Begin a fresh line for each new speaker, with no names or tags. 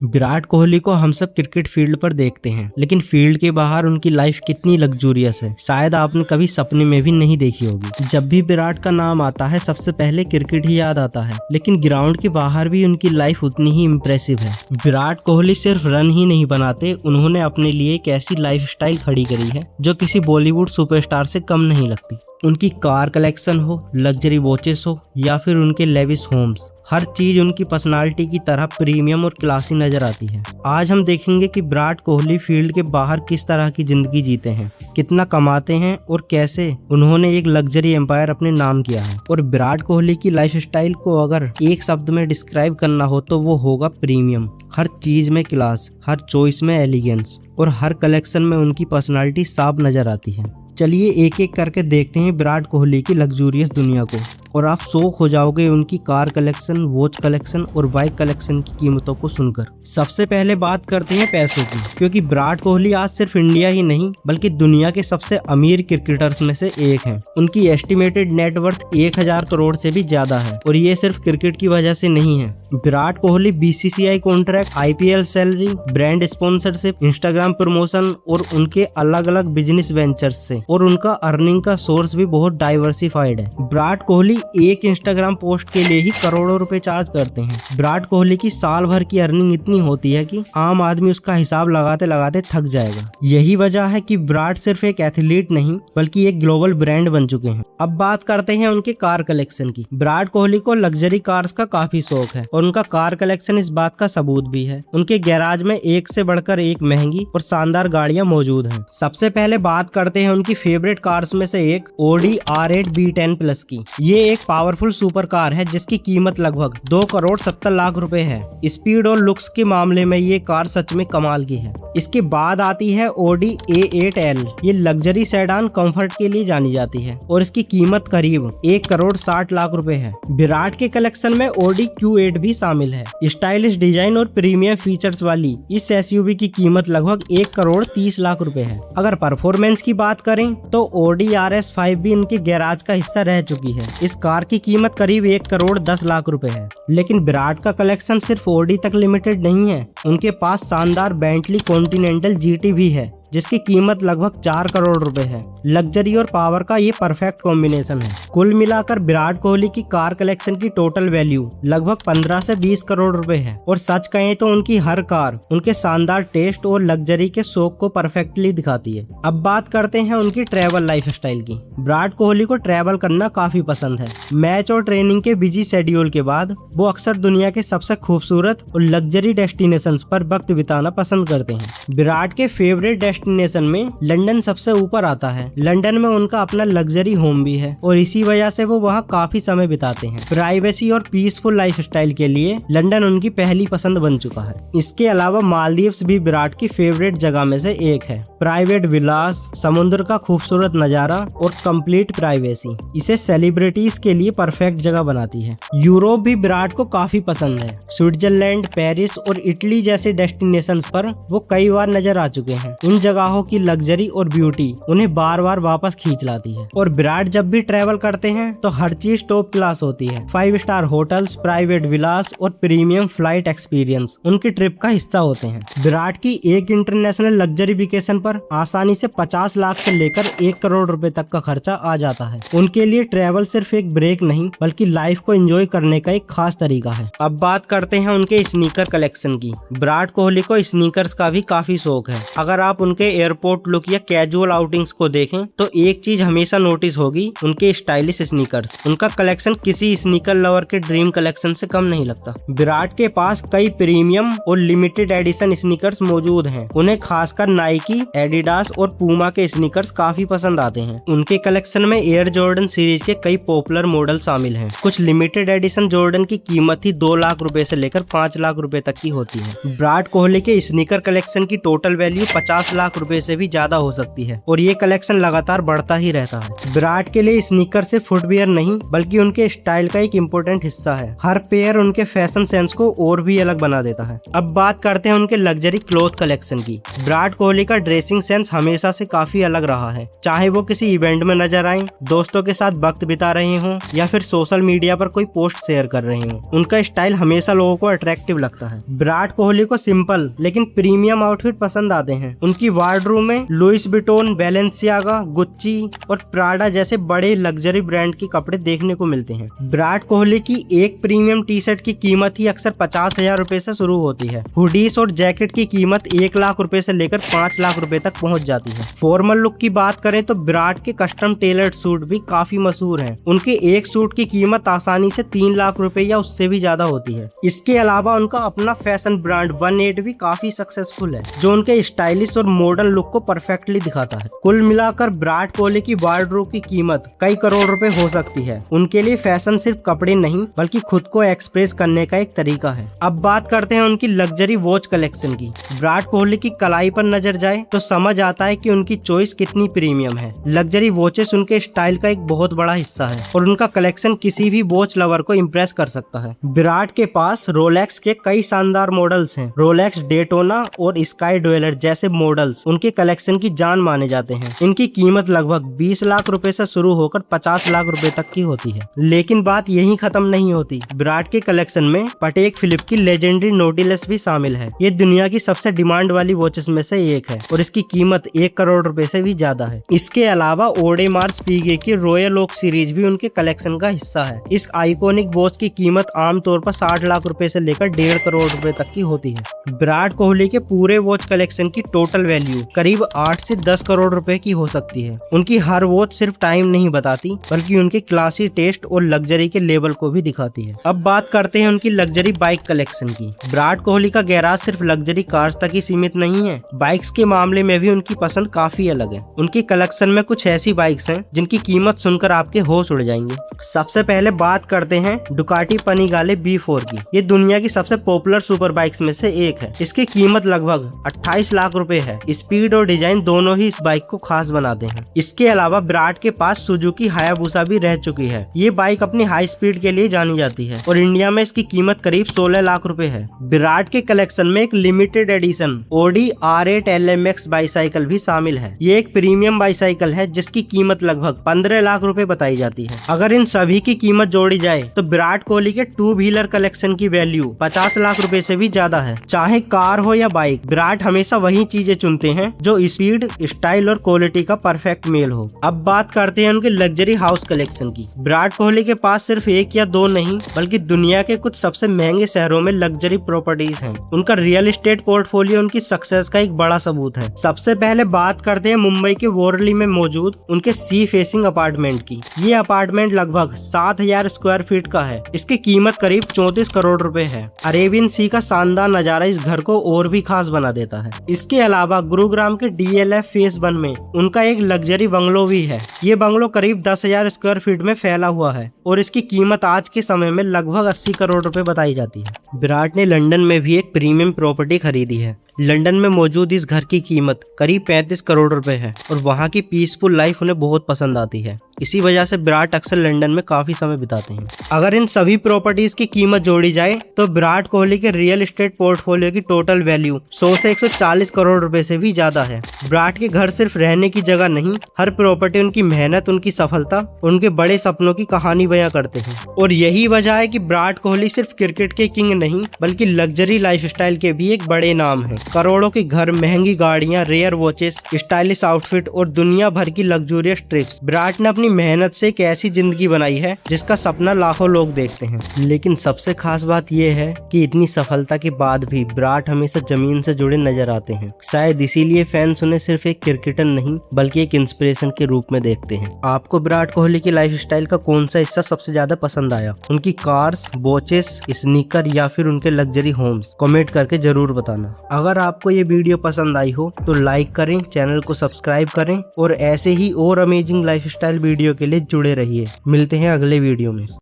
विराट कोहली को हम सब क्रिकेट फील्ड पर देखते हैं, लेकिन फील्ड के बाहर उनकी लाइफ कितनी लग्जूरियस है, शायद आपने कभी सपने में भी नहीं देखी होगी। जब भी विराट का नाम आता है सबसे पहले क्रिकेट ही याद आता है, लेकिन ग्राउंड के बाहर भी उनकी लाइफ उतनी ही इम्प्रेसिव है। विराट कोहली सिर्फ रन ही नहीं बनाते, उन्होंने अपने लिए एक ऐसी लाइफ स्टाइल खड़ी करी है जो किसी बॉलीवुड सुपरस्टार से कम नहीं लगती। उनकी कार कलेक्शन हो, लग्जरी वॉचेस हो या फिर उनके लेविश होम्स, हर चीज उनकी पर्सनालिटी की तरह प्रीमियम और क्लासी नजर आती है। आज हम देखेंगे कि विराट कोहली फील्ड के बाहर किस तरह की जिंदगी जीते हैं, कितना कमाते हैं और कैसे उन्होंने एक लग्जरी एम्पायर अपने नाम किया है। और विराट कोहली की लाइफ स्टाइल को अगर एक शब्द में डिस्क्राइब करना हो तो वो होगा प्रीमियम। हर चीज में क्लास, हर चॉइस में एलिगेंस और हर कलेक्शन में उनकी पर्सनालिटी साफ नजर आती है। चलिए एक एक करके देखते हैं विराट कोहली की लग्जूरियस दुनिया को, और आप शौक हो जाओगे उनकी कार कलेक्शन, वॉच कलेक्शन और बाइक कलेक्शन की कीमतों को सुनकर। सबसे पहले बात करते हैं पैसों की, क्योंकि विराट कोहली आज सिर्फ इंडिया ही नहीं बल्कि दुनिया के सबसे अमीर क्रिकेटर्स में से एक हैं। उनकी एस्टिमेटेड नेटवर्थ 1000 करोड़ से भी ज्यादा है, और ये सिर्फ क्रिकेट की वजह से नहीं है। Virat Kohli BCCI contract, IPL salary, brand sponsorship, Instagram promotion और उनके अलग अलग बिजनेस वेंचर्स से, और उनका अर्निंग का सोर्स भी बहुत डाइवर्सिफाइड है। विराट कोहली एक इंस्टाग्राम पोस्ट के लिए ही करोड़ों रुपए चार्ज करते हैं। विराट कोहली की साल भर की अर्निंग इतनी होती है कि आम आदमी उसका हिसाब लगाते लगाते थक जाएगा। यही वजह है कि विराट सिर्फ एक एथलीट नहीं बल्कि एक ग्लोबल ब्रांड बन चुके हैं। अब बात करते हैं उनके कार कलेक्शन की। विराट कोहली को लग्जरी कार्स का काफी शौक है, और उनका कार कलेक्शन इस बात का सबूत भी है। उनके गैराज में एक से बढ़कर एक महंगी और शानदार गाड़ियां मौजूद हैं। सबसे पहले बात करते हैं उनकी फेवरेट कार्स में से एक Audi R8 B10 प्लस की। ये एक पावरफुल सुपर कार है जिसकी कीमत लगभग 2,70,00,000 रुपए है। स्पीड और लुक्स के मामले में ये कार सच में कमाल की है। इसके बाद आती है Audi A8L। ये लग्जरी सेडान कंफर्ट के लिए जानी जाती है और इसकी कीमत करीब 1,60,00,000 रुपए है। विराट के कलेक्शन में Audi Q8 भी शामिल है। स्टाइलिश डिजाइन और प्रीमियम फीचर्स वाली इस SUV की कीमत लगभग 1,30,00,000 रुपए है। अगर परफॉर्मेंस की बात करें तो Audi RS5 भी इनके गैराज का हिस्सा रह चुकी है। इस कार की कीमत करीब 1,10,00,000 रुपए है। लेकिन विराट का कलेक्शन सिर्फ Audi तक लिमिटेड नहीं है। उनके पास शानदार बेंटली कॉन्टिनेंटल GT भी है जिसकी कीमत लगभग 4 करोड़ रुपए है। लग्जरी और पावर का ये परफेक्ट कॉम्बिनेशन है। कुल मिलाकर विराट कोहली की कार कलेक्शन की टोटल वैल्यू लगभग 15 से 20 करोड़ रुपए है, और सच कहें तो उनकी हर कार उनके शानदार टेस्ट और लग्जरी के शौक को परफेक्टली दिखाती है। अब बात करते हैं उनकी ट्रैवल लाइफ स्टाइल की। विराट कोहली को ट्रैवल करना काफी पसंद है। मैच और ट्रेनिंग के बिजी शेड्यूल के बाद वो अक्सर दुनिया के सबसे खूबसूरत और लग्जरी डेस्टिनेशन पर वक्त बिताना पसंद करते हैं। विराट के फेवरेट डेस्टिनेशन में लंदन सबसे ऊपर आता है। लंदन में उनका अपना लग्जरी होम भी है, और इसी वजह से वो वहाँ काफी समय बिताते हैं। प्राइवेसी और पीसफुल लाइफस्टाइल के लिए लंदन उनकी पहली पसंद बन चुका है। इसके अलावा मालदीव्स भी विराट की फेवरेट जगह में से एक है। प्राइवेट विलास, समुद्र का खूबसूरत नजारा और कंप्लीट प्राइवेसी इसे सेलिब्रिटीज के लिए परफेक्ट जगह बनाती है। यूरोप भी विराट को काफी पसंद है। स्विट्जरलैंड, पेरिस और इटली जैसे डेस्टिनेशंस पर वो कई बार नजर आ चुके हैं। इन जगहों की लग्जरी और ब्यूटी उन्हें बार बार वापस खींच लाती है। और विराट जब भी ट्रैवल करते हैं तो हर चीज टॉप क्लास होती है। 5 स्टार होटल्स, प्राइवेट विलास और प्रीमियम फ्लाइट एक्सपीरियंस उनकी ट्रिप का हिस्सा होते हैं। विराट की एक इंटरनेशनल लग्जरी वेकेशन पर आसानी से 50 लाख से लेकर 1 करोड़ रुपए तक का खर्चा आ जाता है। उनके लिए ट्रैवल सिर्फ एक ब्रेक नहीं बल्कि लाइफ को एंजॉय करने का एक खास तरीका है। अब बात करते हैं उनके स्नीकर कलेक्शन की। विराट कोहली को स्नीकर्स का भी काफी शौक है। अगर आप उनके एयरपोर्ट लुक या कैजुअल आउटिंग्स को देखें तो एक चीज हमेशा नोटिस होगी, उनके स्टाइलिश स्नीकर्स। उनका कलेक्शन किसी स्नीकर लवर के ड्रीम कलेक्शन से कम नहीं लगता। विराट के पास कई प्रीमियम और लिमिटेड एडिशन स्नीकर्स मौजूद हैं। उन्हें खासकर नाइकी, एडिडास और पूमा के स्नीकर्स काफी पसंद आते हैं। उनके कलेक्शन में एयर जॉर्डन सीरीज के कई पॉपुलर मॉडल शामिल हैं। कुछ लिमिटेड एडिशन जॉर्डन की कीमत ही 2 लाख रुपए से लेकर 5 लाख रुपए तक की होती है। विराट कोहली के स्नीकर कलेक्शन की टोटल वैल्यू 50 लाख लाख रुपए से भी ज्यादा हो सकती है और ये कलेक्शन लगातार बढ़ता ही रहता है। विराट के लिए स्नीकर सिर्फ फुटवियर नहीं बल्कि उनके स्टाइल का एक इम्पोर्टेंट हिस्सा है। हर पेयर उनके फैशन सेंस को और भी अलग बना देता है। अब बात करते हैं उनके लग्जरी क्लॉथ कलेक्शन की। विराट कोहली का ड्रेसिंग सेंस हमेशा से काफी अलग रहा है। चाहे वो किसी इवेंट में नजर आए, दोस्तों के साथ वक्त बिता रहे हों या फिर सोशल मीडिया पर कोई पोस्ट शेयर कर रहे हों, उनका स्टाइल हमेशा लोगों को अट्रैक्टिव लगता है। विराट कोहली को सिंपल लेकिन प्रीमियम आउटफिट पसंद आते हैं। उनकी वार्डरोब में लुइस विटोन, बैलेंसियागा, गुच्ची और प्राडा जैसे बड़े लग्जरी ब्रांड के कपड़े देखने को मिलते हैं। विराट कोहली की एक प्रीमियम टी शर्ट की कीमत ही अक्सर 50,000 रुपए से शुरू होती है। हुडीज और जैकेट की कीमत 1 लाख रुपए से लेकर 5 लाख रुपए तक पहुंच जाती है। फॉर्मल लुक की बात करें तो विराट के कस्टम टेलर्ड सूट भी काफी मशहूर हैं। उनके एक सूट की कीमत आसानी से 3 लाख रुपए या उससे भी ज्यादा होती है। इसके अलावा उनका अपना फैशन ब्रांड 1-8 भी काफी सक्सेसफुल है, जो उनके स्टाइलिश और मॉडर्न लुक को परफेक्टली दिखाता है। कुल मिलाकर विराट कोहली की वार्डरोब की कीमत कई करोड़ रुपए हो सकती है। उनके लिए फैशन सिर्फ कपड़े नहीं बल्कि खुद को एक्सप्रेस करने का एक तरीका है। अब बात करते हैं उनकी लग्जरी वॉच कलेक्शन की। विराट कोहली की कलाई पर नजर जाए तो समझ आता है कि उनकी चॉइस कितनी प्रीमियम है। लग्जरी वॉचेस उनके स्टाइल का एक बहुत बड़ा हिस्सा है और उनका कलेक्शन किसी भी वॉच लवर को इम्प्रेस कर सकता है। विराट के पास रोलेक्स के कई शानदार मॉडल्स हैं। रोलेक्स डेटोना और स्काई ड्वेलर जैसे मॉडल्स उनके कलेक्शन की जान माने जाते हैं। इनकी कीमत लगभग 20 लाख रुपए से शुरू होकर 50 लाख रुपए तक की होती है। लेकिन बात यहीं खत्म नहीं होती। विराट के कलेक्शन में पटेक फिलिप की लेजेंडरी नोटिलस भी शामिल है। ये दुनिया की सबसे डिमांड वाली वॉचेस में से एक है और इसकी कीमत 1 करोड़ रुपए से भी ज्यादा है। इसके अलावा ओडेमार स्पीगे की रॉयल ओक सीरीज भी उनके कलेक्शन का हिस्सा है। इस आइकॉनिक वॉच की कीमत आमतौर पर 60 लाख रुपए से लेकर 1.5 करोड़ रुपए तक की होती है। विराट कोहली के पूरे वॉच कलेक्शन की टोटल वैल्यू करीब 8 से 10 करोड़ रुपए की हो सकती है। उनकी हर वॉच सिर्फ टाइम नहीं बताती बल्कि उनके क्लासी टेस्ट और लग्जरी के लेवल को भी दिखाती है। अब बात करते हैं उनकी लग्जरी बाइक कलेक्शन की। विराट कोहली का गैराज सिर्फ लग्जरी कार्स तक ही सीमित नहीं है। बाइक्स के मामले में भी उनकी पसंद काफी अलग है। उनकी कलेक्शन में कुछ ऐसी बाइक्स हैं जिनकी कीमत सुनकर आपके होश उड़ जाएंगे। सबसे पहले बात करते हैं डुकाटी पनिगाले B4 की। ये दुनिया की सबसे पॉपुलर सुपर बाइक्स में से एक है। इसकी कीमत लगभग 28 लाख रुपए है। स्पीड और डिजाइन दोनों ही इस बाइक को खास बनाते हैं। इसके अलावा विराट के पास सुजुकी हायाबुसा भी रह चुकी है। ये बाइक अपनी हाई स्पीड के लिए जानी जाती है और इंडिया में इसकी कीमत करीब 16 लाख रुपए है। विराट के कलेक्शन में एक limited edition Audi R8 LMX bicycle भी शामिल है। ये एक प्रीमियम बाईसाइकिल है जिसकी कीमत लगभग 15 लाख रुपए बताई जाती है। अगर इन सभी की कीमत जोड़ी जाए तो विराट कोहली के 2 व्हीलर कलेक्शन की वैल्यू 50 लाख रुपए से भी ज्यादा है। चाहे कार हो या बाइक, विराट हमेशा वही चीजें चुनते हैं जो स्पीड, स्टाइल और क्वालिटी का परफेक्ट मेल हो। अब बात करते हैं उनके लग्जरी हाउस कलेक्शन की। विराट कोहली के पास सिर्फ 1 या 2 नहीं बल्कि दुनिया के कुछ सबसे महंगे शहरों में लग्जरी प्रॉपर्टीज हैं। उनका रियल एस्टेट पोर्टफोलियो उनकी सक्सेस का एक बड़ा सबूत है। सबसे पहले बात करते हैं मुंबई के वोरली में मौजूद उनके सी फेसिंग अपार्टमेंट की। ये अपार्टमेंट लगभग 7,000 स्क्वायर फीट का है। इसकी कीमत करीब 34 करोड़ रुपए है। अरेबियन सी का शानदार नजारा इस घर को और भी खास बना देता है। इसके अलावा गुरुग्राम के DLF फेज 1 में उनका एक लग्जरी बंगलो भी है। ये बंगलो करीब 10,000 स्क्वायर फीट में फैला हुआ है और इसकी कीमत आज के समय में लगभग 80 करोड़ रुपए बताई जाती है। विराट ने लंदन में भी एक प्रीमियम प्रॉपर्टी खरीदी है। लंदन में मौजूद इस घर की कीमत करीब 35 करोड़ रुपए है और वहाँ की पीसफुल लाइफ उन्हें बहुत पसंद आती है। इसी वजह से विराट अक्सर लंदन में काफी समय बिताते हैं। अगर इन सभी प्रॉपर्टीज की कीमत जोड़ी जाए तो विराट कोहली के रियल एस्टेट पोर्टफोलियो की टोटल वैल्यू 100 से 140 करोड़ रुपए से भी ज्यादा है। विराट के घर सिर्फ रहने की जगह नहीं, हर प्रॉपर्टी उनकी मेहनत, उनकी सफलता, उनके बड़े सपनों की कहानी बयां करते हैं। और यही वजह है कि विराट कोहली सिर्फ क्रिकेट के किंग नहीं बल्कि लग्जरी लाइफस्टाइल के भी एक बड़े नाम है। करोड़ों के घर, महंगी गाड़ियां, रेयर वॉचेस, स्टाइलिश आउटफिट और दुनिया भर की लग्जूरियस ट्रिप्स। विराट ने अपनी मेहनत से एक ऐसी जिंदगी बनाई है जिसका सपना लाखों लोग देखते हैं। लेकिन सबसे खास बात यह है कि इतनी सफलता के बाद भी विराट हमेशा जमीन से जुड़े नजर आते हैं। शायद इसीलिए फैंस उन्हें सिर्फ एक क्रिकेटर नहीं बल्कि एक इंस्पिरेशन के रूप में देखते हैं। आपको विराट कोहली की लाइफस्टाइल का कौन सा हिस्सा सबसे ज्यादा पसंद आया? उनकी कार्स, वॉचेस, स्नीकर या फिर उनके लग्जरी होम्स? कमेंट करके जरूर बताना। अगर आपको ये वीडियो पसंद आई हो तो लाइक करें, चैनल को सब्सक्राइब करें और ऐसे ही और अमेजिंग लाइफस्टाइल वीडियो के लिए जुड़े रहिए। मिलते हैं अगले वीडियो में।